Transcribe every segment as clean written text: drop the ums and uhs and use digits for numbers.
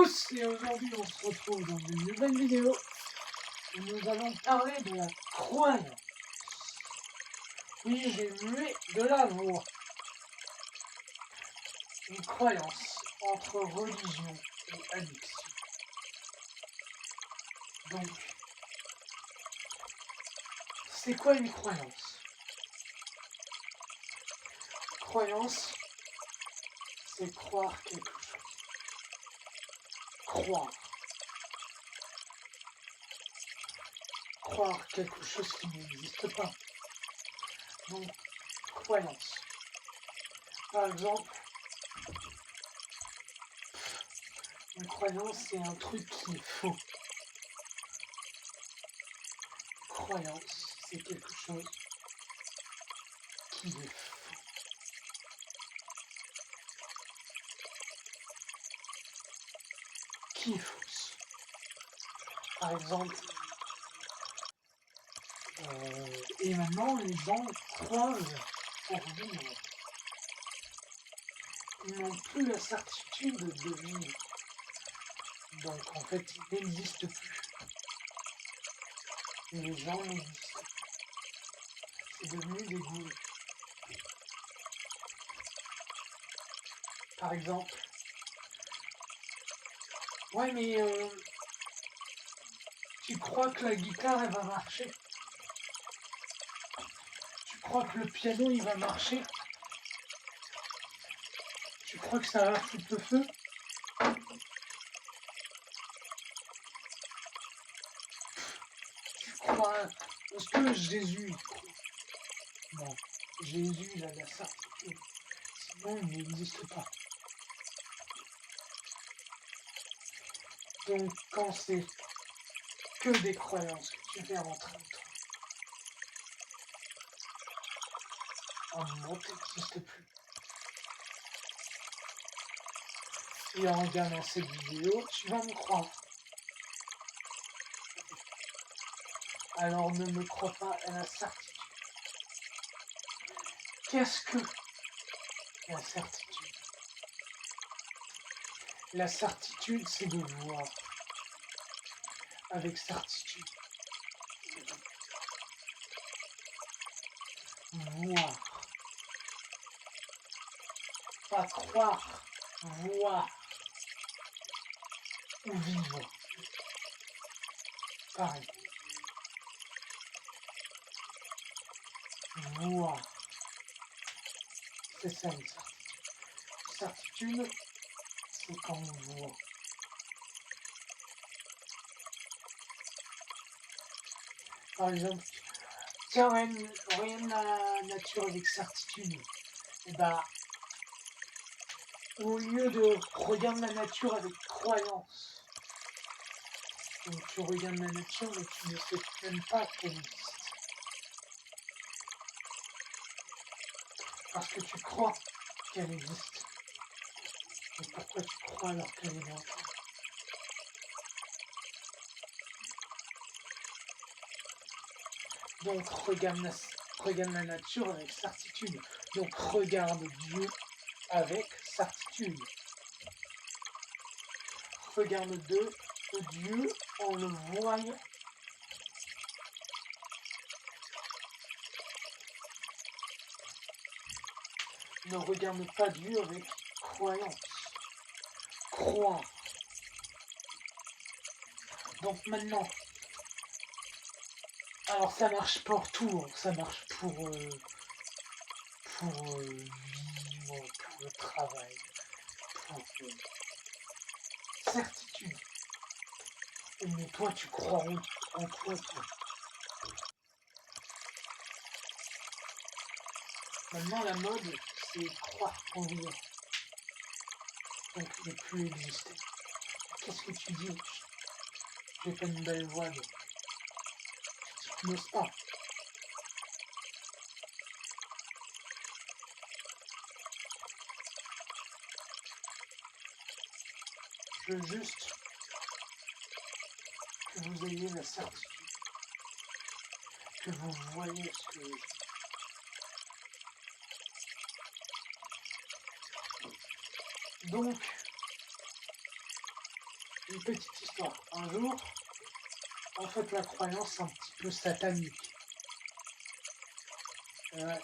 tous et aujourd'hui on se retrouve dans une nouvelle vidéo où nous allons parler de la croyance. Oui, j'ai mué de la voix. Une croyance entre religion et addiction. Donc, c'est quoi une croyance? Croyance, c'est croire quelque chose. Croire. Croire quelque chose qui n'existe pas. Donc, croyance. Par exemple, une croyance, c'est un truc qui est faux. Croyance, c'est quelque chose qui est faux. Qui est fausse. Par exemple, et maintenant les gens croisent pour vivre. Ils n'ont plus la certitude de vivre. Donc en fait, ils n'existent plus. Les gens n'existent plus. C'est devenu des gourous. Par exemple, ouais mais tu crois que la guitare elle va marcher? Tu crois que le piano il va marcher? Tu crois que ça va foutre le feu? Tu crois... Est-ce que Jésus il croit? Non, Jésus il a la certitude. Sinon il n'existe pas. Donc quand c'est que des croyances que tu fais rentrer en toi, un moment tu n'existes plus. Et en regardant cette vidéo, tu vas me croire. Alors ne me crois pas à la certitude. Qu'est-ce que la certitude? La certitude, c'est de voir avec certitude. Voir. Pas croire, voir. Ou vivre. Pareil. Voir. C'est ça une certitude. Certitude, c'est quand on voit. Par exemple, tiens, regarde la nature avec certitude. Et bah, au lieu de regarder la nature avec croyance, donc tu regardes la nature mais tu ne sais même pas qu'elle existe. Parce que tu crois qu'elle existe. Et pourquoi tu crois alors qu'elle est dans toi? Donc regarde la nature avec certitude. Donc regarde Dieu avec certitude. Regarde Dieu en le voyant. Ne regarde pas Dieu avec croyance. Croire. Donc maintenant, alors ça marche pour tout, ça marche pour vivre, pour le travail, pour certitude. Mais toi, tu crois en quoi, toi? Maintenant, la mode, c'est croire en vivre. Donc, ne plus exister. Qu'est-ce que tu dis? J'ai pas une belle voix, donc tu n'oses pas. Je veux juste que vous ayez la certitude, que vous voyez ce que je dis. Donc, une petite histoire. Un jour, en fait, la croyance est un petit peu satanique. Ouais.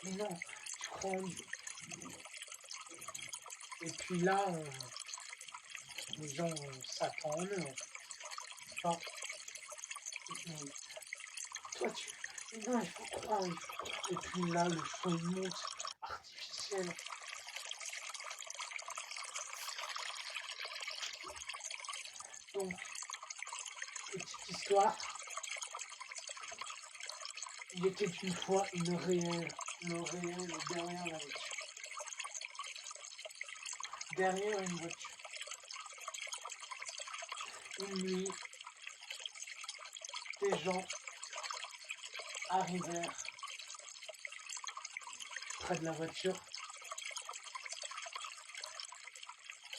Mais non, tu crois en Dieu. Et puis là, les gens s'attendent en eux, en fait. Tu vois. Mais toi, mais non, il faut croire, il faut croire. Et puis là, le son il monte artificiel. Donc, petite histoire. Il était une fois le réel est derrière la voiture. Derrière une voiture. Une nuit, des gens arrivèrent près de la voiture,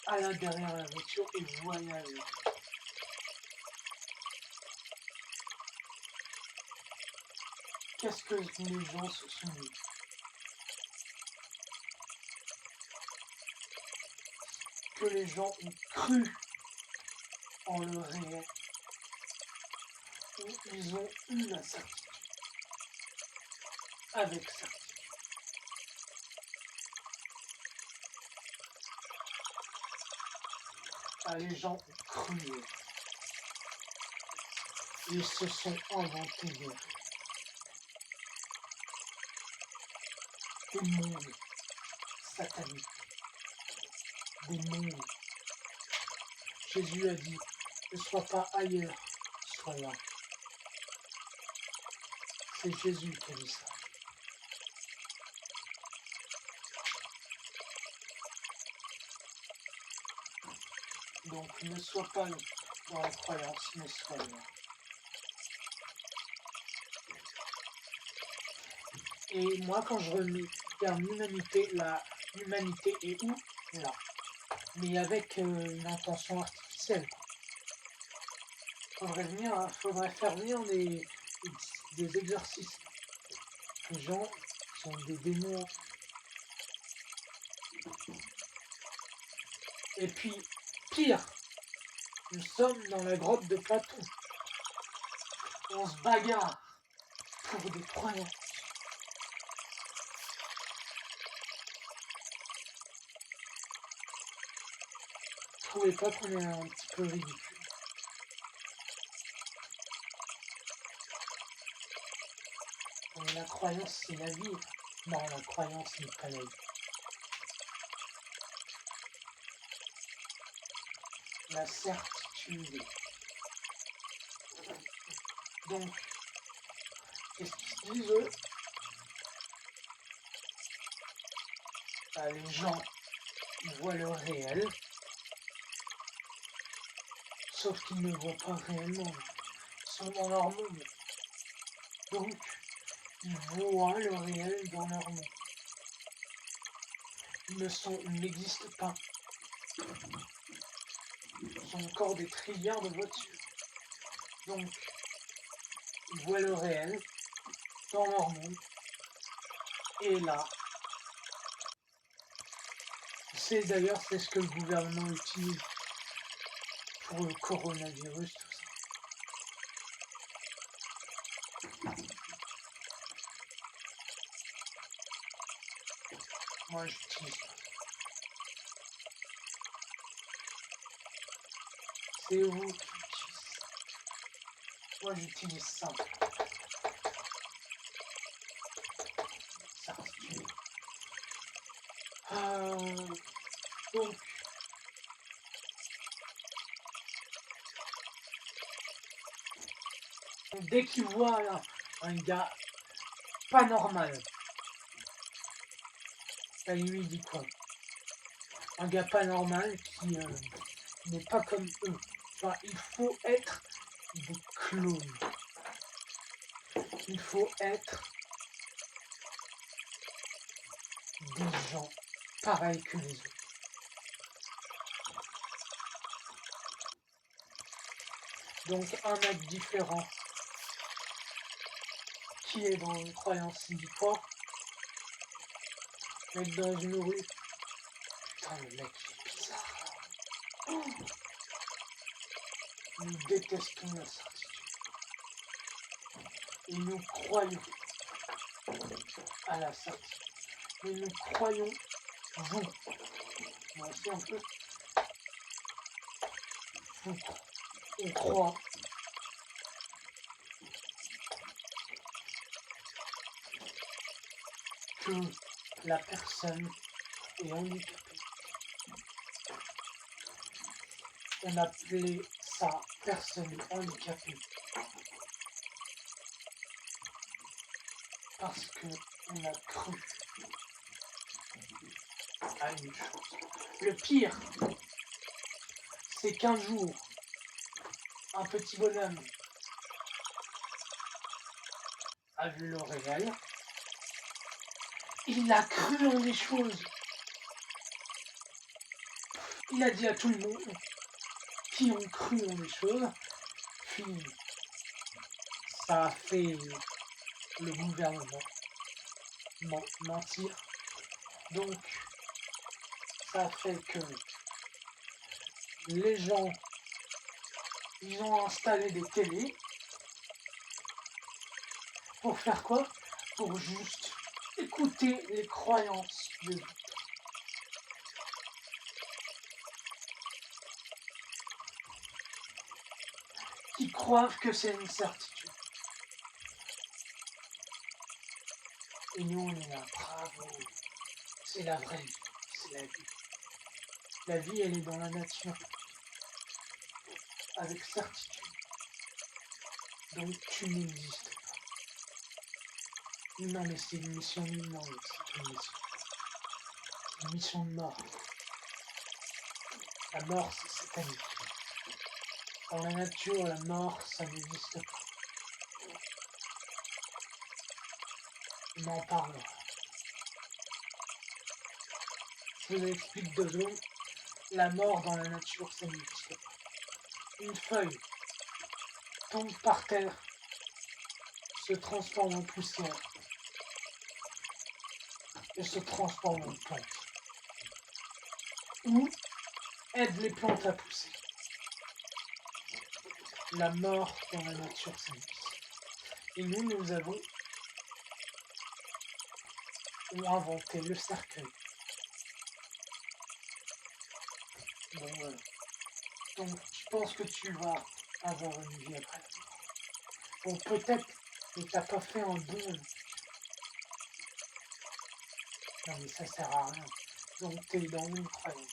alla derrière la voiture et voyagèrent. Qu'est-ce que les gens se sont dit? Que les gens ont cru en le réel, ou ils ont eu la certitude, avec certitude. Les gens ont cru, ils se sont inventés des mondes sataniques, des mondes. Jésus a dit, ne sois pas ailleurs, sois là. C'est Jésus qui a dit ça. Donc ne sois pas dans la croyance, mais sois là. Et moi, quand je regarde l'humanité, l'humanité est où? Là. Mais avec une intention artificielle. Faudrait faire venir des exorcistes. Les gens sont des démons. Et puis, pire, nous sommes dans la grotte de Platon. On se bagarre pour des croyances. Vous trouvez pas qu'on est un petit peu ridicule? Mais la croyance, c'est la vie. Non, la croyance n'est pas la vie. La certitude. Donc, qu'est-ce qu'ils se disent, eux? Les gens voient le réel, sauf qu'ils ne voient pas réellement. Ils sont dans leur monde. Donc, ils voient le réel dans leur monde. Ils n'existent pas. Ils sont encore des trilliards de voitures. Donc, ils voient le réel dans leur monde. Et là, c'est ce que le gouvernement utilise pour le coronavirus, tout ça. Moi, j'utilise pas. C'est vous qui utilisez. Moi, j'utilise ça. Certitude. Donc, dès qu'il voit un gars pas normal, il lui dit quoi? Un gars pas normal qui n'est pas comme eux. Enfin, il faut être des clones. Il faut être des gens pareils que les autres. Donc un mec différent qui est dans une croyance, il dit quoi? Mec dans une rue. Putain, le mec il est bizarre. Nous détestons la certitude. Et nous croyons à la certitude. Mais nous croyons, vous, moi aussi un peu, on croit que la personne est handicapée. On appelait ça personne handicapée parce qu'on a cru à une chose. Le pire, c'est qu'un jour, un petit bonhomme a vu le réel, il a cru en des choses. Il a dit à tout le monde qui ont cru en des choses, puis ça a fait le gouvernement mentir. Donc, ça a fait que les gens, ils ont installé des télés. Pour faire quoi? Pour juste écouter les croyances des autres. Qui croient que c'est une certitude. Et nous, on est là, bravo. C'est la vraie vie, c'est la vie. La vie, elle est dans la nature, avec certitude. Donc, tu n'existes pas. Non, mais c'est une mission, non, mais c'est une mission. Une mission de mort. La mort, c'est satanique. Dans la nature, la mort, ça n'existe pas. On en parlera. Je vous explique 2 secondes. La mort dans la nature, ça n'existe pas. Une feuille tombe par terre, se transforme en poussière et se transforme en plante. Ou aide les plantes à pousser. La mort dans la nature, ça n'existe pas. Et nous avons inventé le cercueil. Bon, voilà. Donc, tu penses que tu vas avoir une vie après la mort. Bon, peut-être, mais t'as pas fait un bon. Non, mais ça sert à rien. Donc, t'es dans une croyance.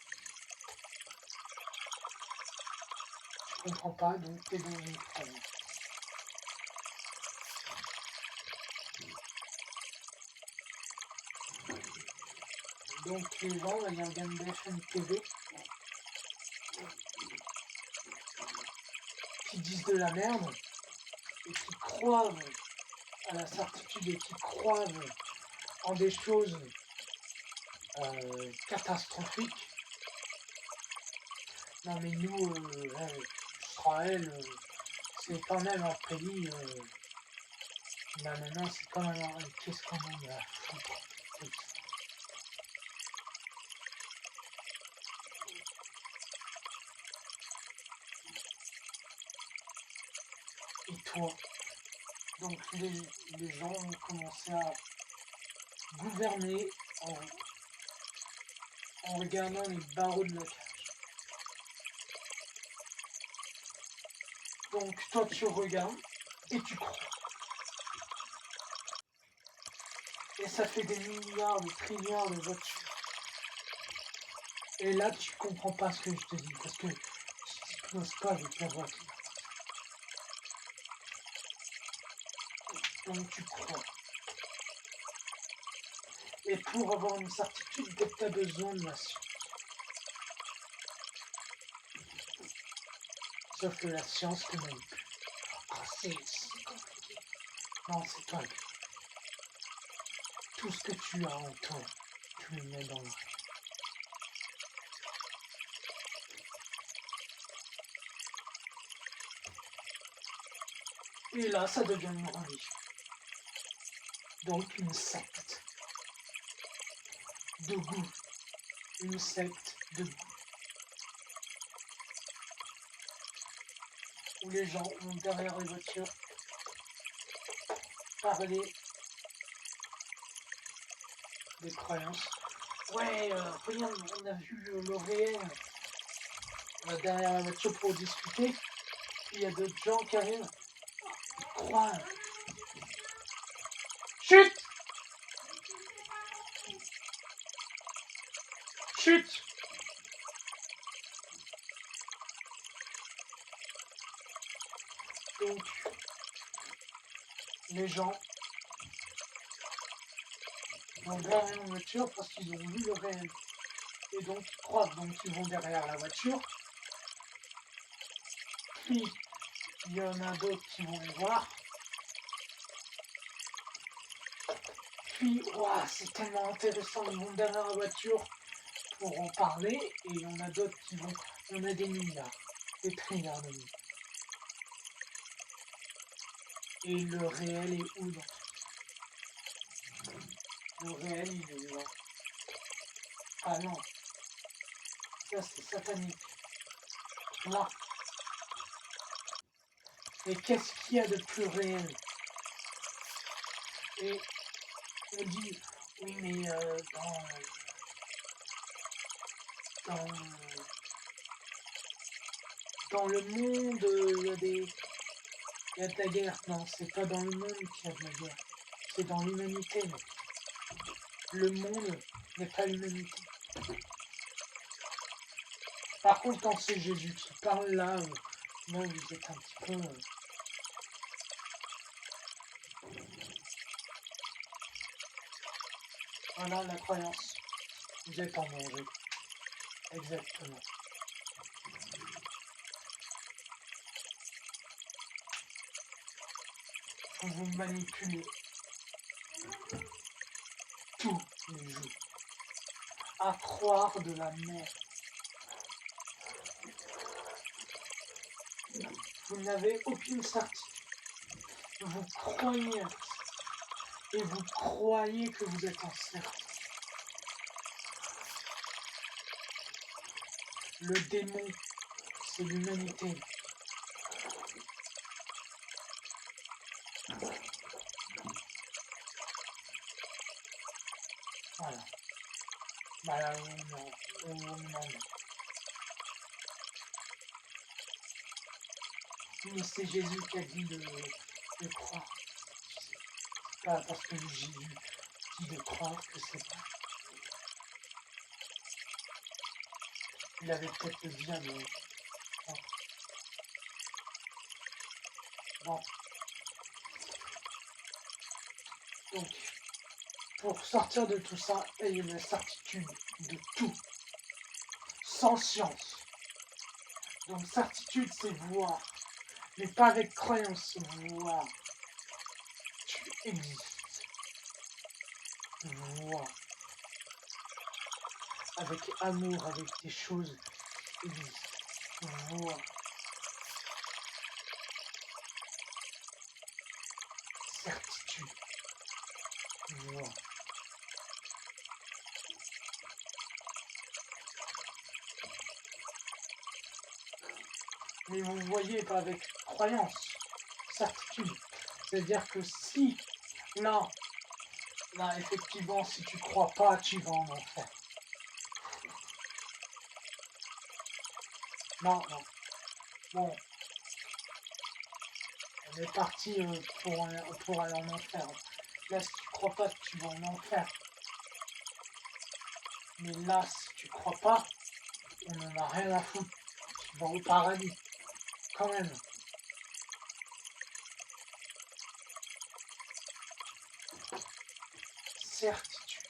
Tu comprends pas, donc t'es dans une croyance. Donc, les gens, ils regardent BFM TV qui disent de la merde et qui croient à la certitude et qui croient en des choses catastrophiques. Non mais nous, Israël, c'est quand même un pays... non, c'est quand même un... Qu'est-ce qu'on en a à foutre de ça? Et toi? Donc les gens ont commencé à gouverner en regardant les barreaux de la cage. Donc toi tu regardes et tu crois. Et ça fait des milliards, des trilliards de voitures. Et là tu comprends pas ce que je te dis parce que tu t'hypnoses pas avec la voix qui va. Donc tu crois. Et pour avoir une certitude, tu as besoin de la science. Sauf que la science te manipule. Ah, c'est compliqué. Non, c'est toi. Tout ce que tu as en toi, tu le mets dans le rêve. Et là, ça devient une religion. Donc une secte de goût. Une secte de goût. où les gens ont derrière les voitures parlé des croyances. Ouais, regarde, on a vu le réel derrière la voiture pour discuter. Puis il y a d'autres gens qui arrivent, ils croient. Chut! Chut! Donc, les gens vont derrière une voiture parce qu'ils ont vu le réel. Et donc, ils croient. Donc, ils vont derrière la voiture. Puis, il y en a d'autres qui vont les voir. Puis, wow, c'est tellement intéressant, ils vont derrière la voiture pour en parler. Et il y en a d'autres qui vont... Il y en a des milliards, des trilliards de milliards. Et le réel est où dans tout ça? Le réel, il est là. Ah non, ça c'est satanique. Là. Et qu'est-ce qu'il y a de plus réel? Et on dit, oui mais dans, dans le monde, il y a de la guerre. Non, c'est pas dans le monde qu'il y a de la guerre. C'est dans l'humanité, mec. Le monde n'est pas l'humanité. Par contre, quand c'est Jésus qui parle là, vous êtes un petit peu... Voilà la croyance. Vous êtes en danger. Exactement. Vous manipulez tous les jours à croire de la merde. Vous n'avez aucune certitude. Vous croyez à ça. Et vous croyez que vous êtes en cercle. Le démon, c'est l'humanité. Voilà. Bah là, non. Mais c'est Jésus qui a dit de croire. C'est pas parce que Jésus dit de croire que c'est vrai. Il avait peut-être le diable. Bon. Donc, pour sortir de tout ça, ayez la certitude de tout. Sans science. Donc, certitude, c'est voir. Mais pas avec croyance, voir. Tu existes. Voir. Avec amour, avec des choses qui existent. Voir. Certitude. Voir. Mais vous voyez pas avec croyance, certitude. C'est-à-dire que si, là, effectivement, si tu crois pas, tu vas en enfer. Non. Bon. On est parti pour aller en enfer. Là, si tu crois pas, tu vas en enfer. Mais là, si tu crois pas, on en a rien à foutre. Tu vas au paradis. Quand même. Certitude.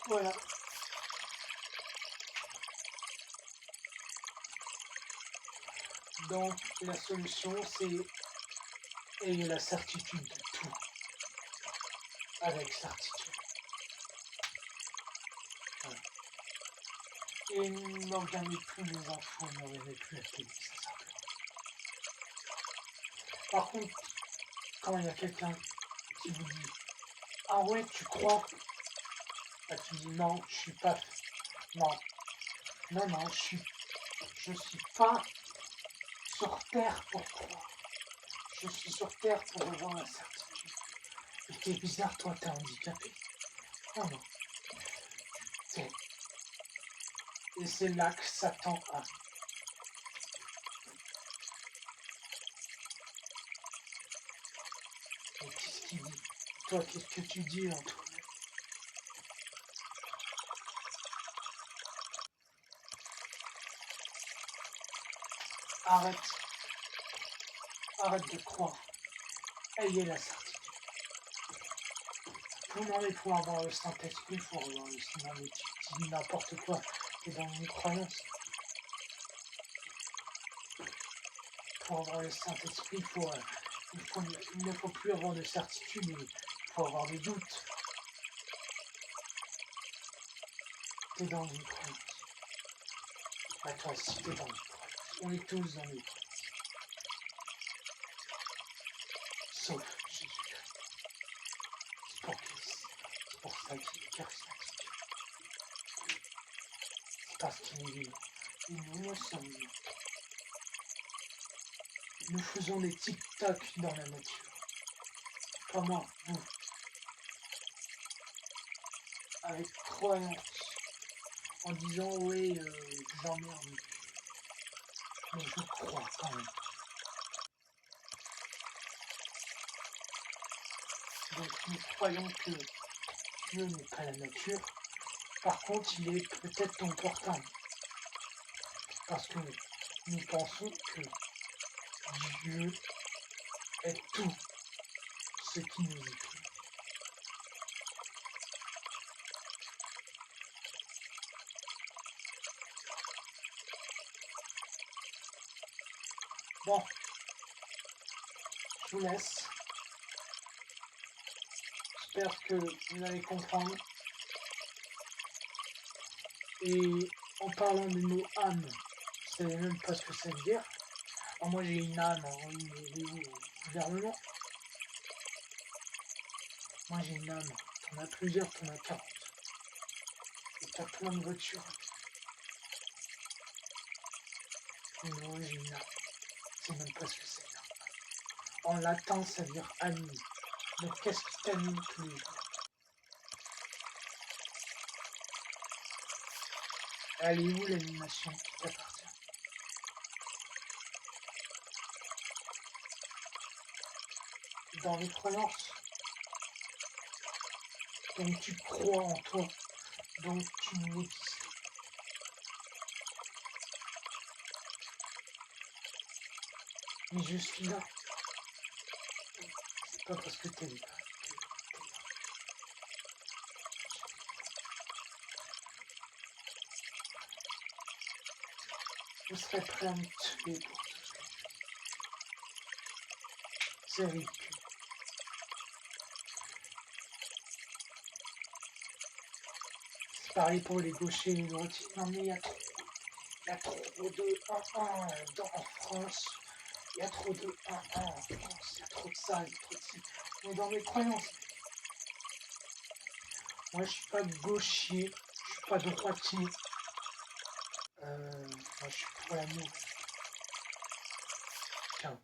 Voilà. Donc, la solution, c'est ayez la certitude de tout. Avec certitude. Voilà. Et ne regardez plus les infos, ne regardez plus la télé, ça simplement. Par contre, quand il y a quelqu'un qui vous dit ah ouais, tu crois? Bah, tu dis non, je suis pas. Non, non, je suis pas sur Terre pour croire. Je suis sur Terre pour avoir la certitude. Et t'es bizarre, toi, t'es handicapé. Non, non. Et c'est là que Satan a. Mais qu'est-ce qu'il dit? Toi, qu'est-ce que tu dis, Antoine? Arrête. Arrête de croire. Ayez la certitude. Pour avoir le Saint-Esprit, il faut avoir le Saint. Mais tu dis n'importe quoi. T'es dans une croyance. Pour avoir le Saint-Esprit, il ne faut plus avoir de certitude, il faut avoir des doutes. T'es dans une croyance. Bah toi aussi, t'es dans une croyance. On est tous dans une croyance. Sauf Jésus-Christ. C'est pour ça qu'il est charismatique. C'est parce qu'il est vivant. Et nous sommes vivants. Nous faisons des tic-tac dans la nature. Comment vous, avec croyance, en disant oui, j'emmerde, mais je crois quand même. Donc nous croyons que Dieu n'est pas la nature. Par contre, il est peut-être ton portable. Parce que nous pensons que Dieu est tout ce qui nous est créé. Bon, je vous laisse. J'espère que vous allez comprendre. Et en parlant de nos âmes, vous savez même pas ce que ça veut dire. Alors moi j'ai une âme, oui, mais au gouvernement. Moi j'ai une âme. T'en as plusieurs, t'en as 40. Et t'as plein de voitures. Mais moi j'ai une âme. Je sais même pas ce que ça veut dire. En latin, ça veut dire anime. Donc qu'est-ce qui t'anime tous les jours? Elle est où l'animation qui t'appartient? Dans les croyances. Donc tu crois en toi. Donc tu n'existes. Mais je suis là. C'est pas parce que t'es là. Je serais prêt à me tuer pour tout ce que je fais. C'est ridicule. C'est pareil pour les gauchers et les droitiers. Non mais il y a trop de 1-1 en France. Il y a trop de 1-1 en France. Il y a trop de ça, il y a trop de ci. On est dans mes croyances. Moi je suis pas gaucher, je suis pas droitier. Moi je suis pour l'amour. Ciao.